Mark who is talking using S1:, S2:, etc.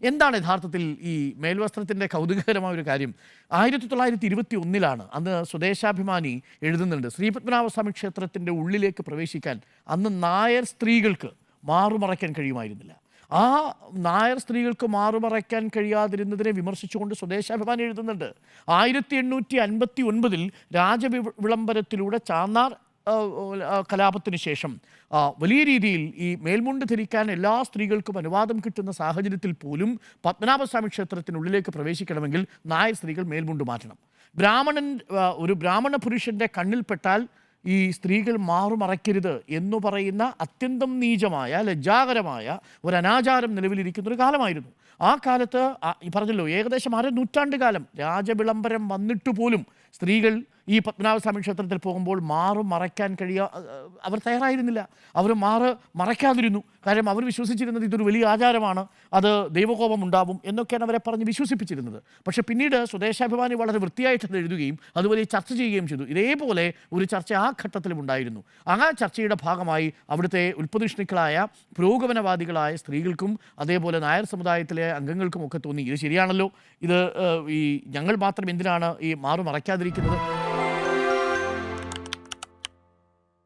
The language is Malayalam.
S1: എന്താണ് യഥാർത്ഥത്തിൽ ഈ മേൽവസ്ത്രത്തിൻ്റെ കൗതുകകരമായ ഒരു കാര്യം? 1921 അന്ന് സ്വദേശാഭിമാനി എഴുതുന്നുണ്ട്, ശ്രീപത്മനാഭസ്വാമി ക്ഷേത്രത്തിൻ്റെ ഉള്ളിലേക്ക് പ്രവേശിക്കാൻ അന്ന് നായർ സ്ത്രീകൾക്ക് മാറുമറയ്ക്കാൻ കഴിയുമായിരുന്നില്ല. ആ നായർ സ്ത്രീകൾക്ക് മാറുമറയ്ക്കാൻ കഴിയാതിരുന്നതിനെ വിമർശിച്ചുകൊണ്ട് സ്വദേശാഭിമാനി എഴുതുന്നുണ്ട്. 1859 രാജവിളംബരത്തിലൂടെ ചാന്നാർ കലാപത്തിന് ശേഷം വലിയ രീതിയിൽ ഈ മേൽമുണ്ട് ധരിക്കാൻ എല്ലാ സ്ത്രീകൾക്കും അനുവാദം കിട്ടുന്ന സാഹചര്യത്തിൽ പോലും പത്മനാഭസ്വാമി ക്ഷേത്രത്തിനുള്ളിലേക്ക് പ്രവേശിക്കണമെങ്കിൽ നായർ സ്ത്രീകൾ മേൽമുണ്ട് മാറ്റണം. ഒരു ബ്രാഹ്മണ പുരുഷൻ്റെ കണ്ണിൽപ്പെട്ടാൽ ഈ സ്ത്രീകൾ മാറുമറയ്ക്കരുത് എന്ന് പറയുന്ന അത്യന്തം നീചമായ ലജ്ജാകരമായ ഒരു അനാചാരം നിലവിലിരിക്കുന്നൊരു കാലമായിരുന്നു. ആ കാലത്ത് പറഞ്ഞല്ലോ, ഏകദേശം നൂറ്റാണ്ട് കാലം രാജവിളംബരം വന്നിട്ട് പോലും സ്ത്രീകൾ ഈ പത്മനാഭസ്വാമി ക്ഷേത്രത്തിൽ പോകുമ്പോൾ മറയ്ക്കാൻ അവർ തയ്യാറായിരുന്നില്ല. അവർ മറയ്ക്കാതിരുന്നു. കാര്യം അവർ വിശ്വസിച്ചിരുന്നത് ഇതൊരു വലിയ ആചാരമാണ്, അത് ദൈവകോപം ഉണ്ടാവും എന്നൊക്കെയാണ് അവരെ പറഞ്ഞ് വിശ്വസിപ്പിച്ചിരുന്നത്. പക്ഷേ പിന്നീട് സ്വദേശാഭിമാനി വളരെ വൃത്തിയായിട്ട് അത് എഴുതുകയും അതുപോലെ ചർച്ച ചെയ്യുകയും ചെയ്തു. ഇതേപോലെ ഒരു ചർച്ച ആ ഘട്ടത്തിലും ഉണ്ടായിരുന്നു. ആ ചർച്ചയുടെ ഭാഗമായി അവിടുത്തെ ഉൽപ്പതിഷ്ണുക്കളായ പുരോഗമനവാദികളായ സ്ത്രീകൾക്കും അതേപോലെ നായർ സമുദായത്തിലെ അംഗങ്ങൾക്കും ഒക്കെ തോന്നി, ഇത് ശരിയാണല്ലോ, ഇത് ഈ ഞങ്ങൾ മാത്രം എന്തിനാണ് ഈ മറയ്ക്കാതിരിക്കുന്നത്?